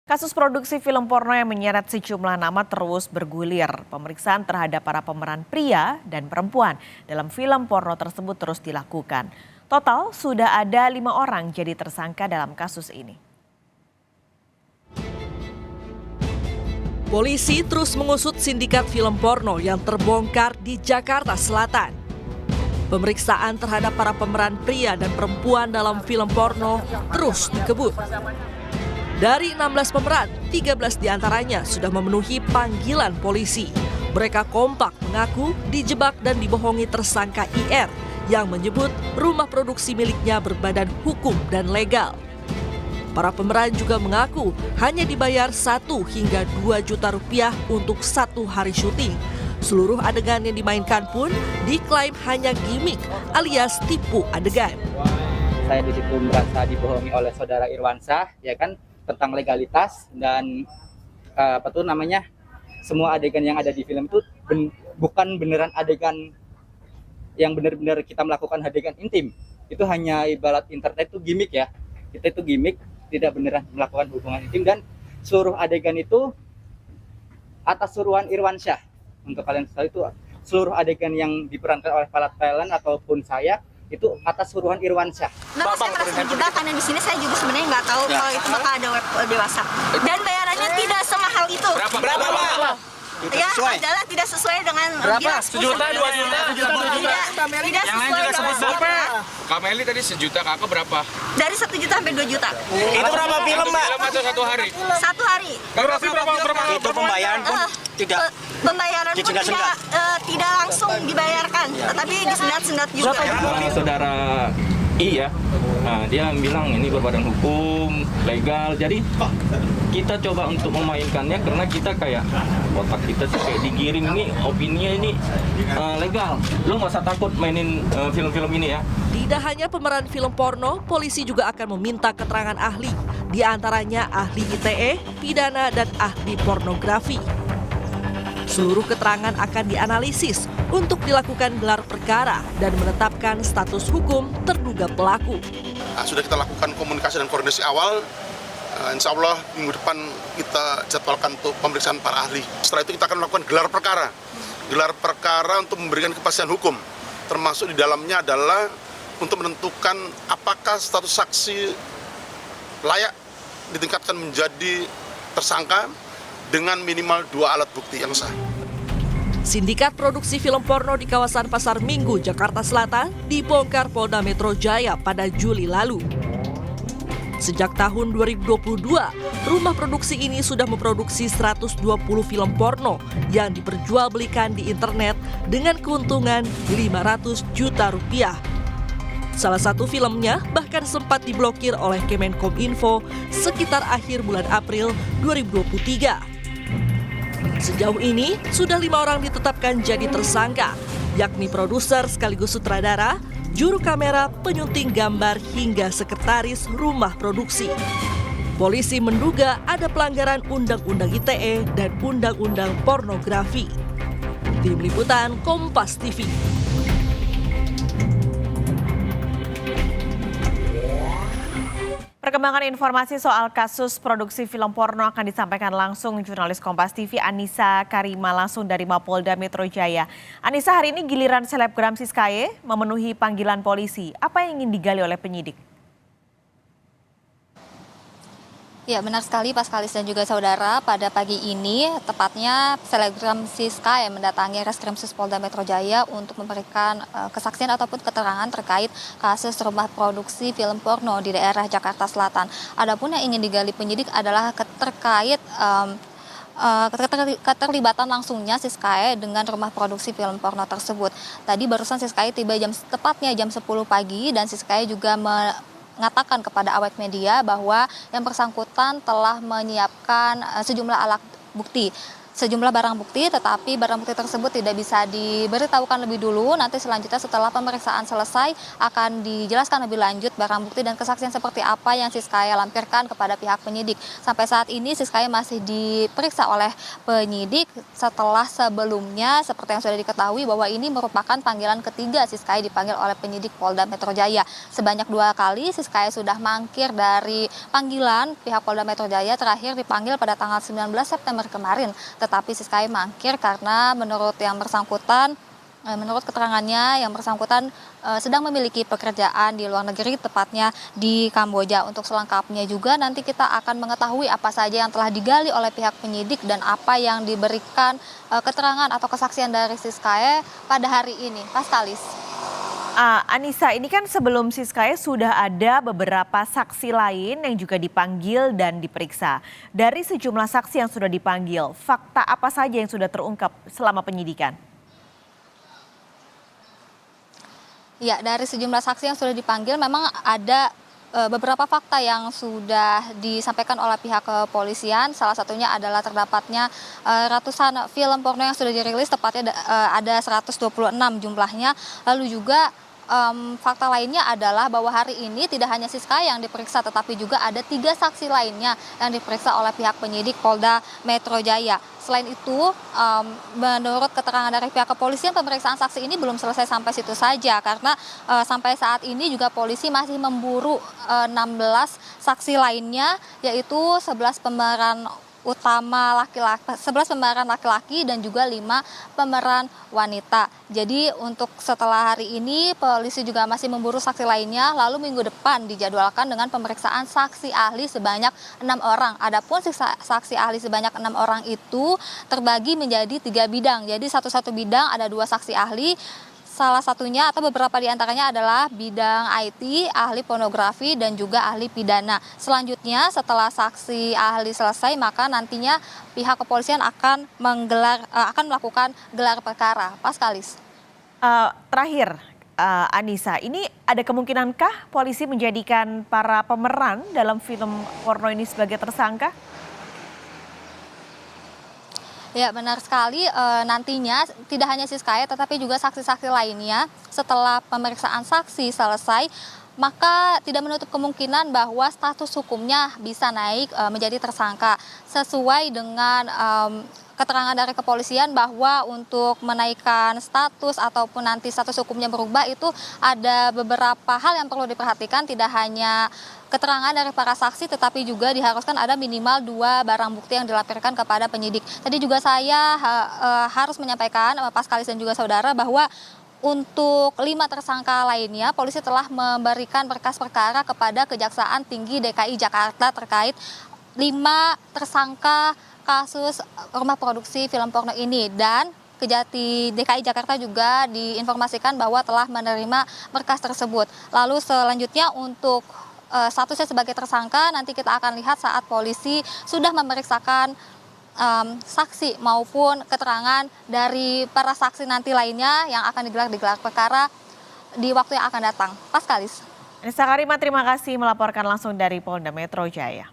Kasus produksi film porno yang menyeret sejumlah nama terus bergulir. Pemeriksaan terhadap para pemeran pria dan perempuan dalam film porno tersebut terus dilakukan. Total sudah ada 5 orang jadi tersangka dalam kasus ini. Polisi terus mengusut sindikat film porno yang terbongkar di Jakarta Selatan. Pemeriksaan terhadap para pemeran pria dan perempuan dalam film porno terus dikebut. Dari 16 pemeran, 13 diantaranya sudah memenuhi panggilan polisi. Mereka kompak mengaku dijebak dan dibohongi tersangka IR yang menyebut rumah produksi miliknya berbadan hukum dan legal. Para pemeran juga mengaku hanya dibayar 1 hingga 2 juta rupiah untuk 1 hari syuting. Seluruh adegan yang dimainkan pun diklaim hanya gimmick alias tipu adegan. Saya di situ merasa dibohongi oleh saudara Irwansyah, ya kan, tentang legalitas dan semua adegan yang ada di film itu bukan beneran adegan yang benar-benar kita melakukan adegan intim. Itu hanya ibarat internet itu gimmick ya. Kita itu gimmick, tidak beneran melakukan hubungan intim, dan seluruh adegan itu atas suruhan Irwansyah. Untuk kalian tahu, itu seluruh adegan yang diperankan oleh para talent ataupun saya itu atas suruhan Irwansyah. Kenapa saya merasa terjebak? Karena di sini saya juga sebenarnya nggak tahu kalau itu bakal ada web dewasa. Dan bayarannya tidak semahal itu. Berapa? Ya, adalah tidak sesuai dengan Berapa? 1 juta, 2 juta, 3 juta. Tidak Yang lain sesuai juga sebut dengan berapa? Kak Meli tadi 1 juta, kakak berapa? dari 1 juta sampai 2 juta. Itu berapa film, Mbak? Film atau 1 hari? 1 hari. Berapa? Itu pembayaran pun tidak. Pembayaran pun tidak langsung dibayarkan, tetapi disendat-sendat juga. Saudara I ya, nah, dia bilang ini berbadan hukum, legal. Jadi kita coba untuk memainkannya karena kita kayak otak kita sih kayak digiring ini opininya ini legal. Lo nggak usah takut mainin film-film ini ya. Tidak hanya pemeran film porno, polisi juga akan meminta keterangan ahli. Di antaranya ahli ITE, pidana, dan ahli pornografi. Seluruh keterangan akan dianalisis untuk dilakukan gelar perkara dan menetapkan status hukum terduga pelaku. Sudah kita lakukan komunikasi dan koordinasi awal. Insya Allah minggu depan kita jadwalkan untuk pemeriksaan para ahli. Setelah itu kita akan melakukan gelar perkara. Gelar perkara untuk memberikan kepastian hukum. Termasuk di dalamnya adalah untuk menentukan apakah status saksi layak ditingkatkan menjadi tersangka dengan minimal 2 alat bukti yang sah. Sindikat produksi film porno di kawasan Pasar Minggu, Jakarta Selatan dibongkar Polda Metro Jaya pada Juli lalu. Sejak tahun 2022, rumah produksi ini sudah memproduksi 120 film porno yang diperjualbelikan di internet dengan keuntungan 500 juta rupiah. Salah satu filmnya bahkan sempat diblokir oleh Kemenkominfo sekitar akhir bulan April 2023. Sejauh ini, sudah 5 orang ditetapkan jadi tersangka, yakni produser sekaligus sutradara, juru kamera, penyunting gambar, hingga sekretaris rumah produksi. Polisi menduga ada pelanggaran Undang-Undang ITE dan Undang-Undang Pornografi. Tim Liputan Kompas TV. Perkembangan informasi soal kasus produksi film porno akan disampaikan langsung jurnalis Kompas TV Anissa Karima langsung dari Mapolda Metro Jaya. Anissa, hari ini giliran selebgram Siskae memenuhi panggilan polisi. Apa yang ingin digali oleh penyidik? Ya, benar sekali Paskalis dan juga saudara, pada pagi ini tepatnya selebgram Siska yang mendatangi Reskrimsus Polda Metro Jaya untuk memberikan kesaksian ataupun keterangan terkait kasus rumah produksi film porno di daerah Jakarta Selatan. Adapun yang ingin digali penyidik adalah terkait keterlibatan langsungnya Siskae dengan rumah produksi film porno tersebut. Tadi barusan Siskae tiba tepatnya jam 10 pagi dan Siskae juga mengatakan kepada awak media bahwa yang bersangkutan telah menyiapkan sejumlah alat bukti. sejumlah barang bukti, tetapi barang bukti tersebut tidak bisa diberitahukan lebih dulu. Nanti selanjutnya setelah pemeriksaan selesai akan dijelaskan lebih lanjut barang bukti dan kesaksian seperti apa yang Siskaya lampirkan kepada pihak penyidik. Sampai saat ini Siskaya masih diperiksa oleh penyidik setelah sebelumnya seperti yang sudah diketahui bahwa ini merupakan panggilan ketiga Siskaya dipanggil oleh penyidik Polda Metro Jaya. Sebanyak 2 kali Siskaya sudah mangkir dari panggilan pihak Polda Metro Jaya, terakhir dipanggil pada tanggal 19 September kemarin. Tetapi Siskaya mangkir karena menurut keterangannya yang bersangkutan sedang memiliki pekerjaan di luar negeri, tepatnya di Kamboja. Untuk selengkapnya juga nanti kita akan mengetahui apa saja yang telah digali oleh pihak penyidik dan apa yang diberikan keterangan atau kesaksian dari Siskaya pada hari ini. Paskalis. Anissa, ini kan sebelum Siskaya sudah ada beberapa saksi lain yang juga dipanggil dan diperiksa. Dari sejumlah saksi yang sudah dipanggil, fakta apa saja yang sudah terungkap selama penyidikan? Ya, dari sejumlah saksi yang sudah dipanggil memang ada beberapa fakta yang sudah disampaikan oleh pihak kepolisian. Salah satunya adalah terdapatnya ratusan film porno yang sudah dirilis, tepatnya ada 126 jumlahnya. Lalu juga fakta lainnya adalah bahwa hari ini tidak hanya Siskaya yang diperiksa, tetapi juga ada 3 saksi lainnya yang diperiksa oleh pihak penyidik Polda Metro Jaya. Selain itu, menurut keterangan dari pihak kepolisian, pemeriksaan saksi ini belum selesai sampai situ saja, karena sampai saat ini juga polisi masih memburu 16 saksi lainnya, yaitu 11 pemeran utama laki-laki, 11 pemeran laki-laki dan juga 5 pemeran wanita. Jadi untuk setelah hari ini polisi juga masih memburu saksi lainnya, lalu minggu depan dijadwalkan dengan pemeriksaan saksi ahli sebanyak 6 orang. Adapun saksi ahli sebanyak 6 orang itu terbagi menjadi 3 bidang. Jadi satu-satu bidang ada 2 saksi ahli. Salah satunya atau beberapa di antaranya adalah bidang IT, ahli pornografi, dan juga ahli pidana. Selanjutnya setelah saksi ahli selesai, maka nantinya pihak kepolisian akan melakukan gelar perkara. Paskalis. Terakhir, Anissa, ini ada kemungkinankah polisi menjadikan para pemeran dalam film porno ini sebagai tersangka? Ya, benar sekali. Nantinya tidak hanya Siskaya tetapi juga saksi-saksi lainnya setelah pemeriksaan saksi selesai, maka tidak menutup kemungkinan bahwa status hukumnya bisa naik menjadi tersangka sesuai dengan keterangan dari kepolisian bahwa untuk menaikkan status ataupun nanti status hukumnya berubah itu ada beberapa hal yang perlu diperhatikan, tidak hanya keterangan dari para saksi tetapi juga diharuskan ada minimal 2 barang bukti yang dilampirkan kepada penyidik. Tadi juga saya harus menyampaikan Paskalis dan juga saudara bahwa untuk 5 tersangka lainnya, polisi telah memberikan berkas perkara kepada Kejaksaan Tinggi DKI Jakarta terkait 5 tersangka kasus rumah produksi film porno ini, dan Kejati DKI Jakarta juga diinformasikan bahwa telah menerima berkas tersebut. Lalu selanjutnya untuk statusnya sebagai tersangka nanti kita akan lihat saat polisi sudah memeriksakan saksi maupun keterangan dari para saksi nanti lainnya yang akan digelar perkara di waktu yang akan datang. Paskalis. Anissa Karima, terima kasih melaporkan langsung dari Polda Metro Jaya.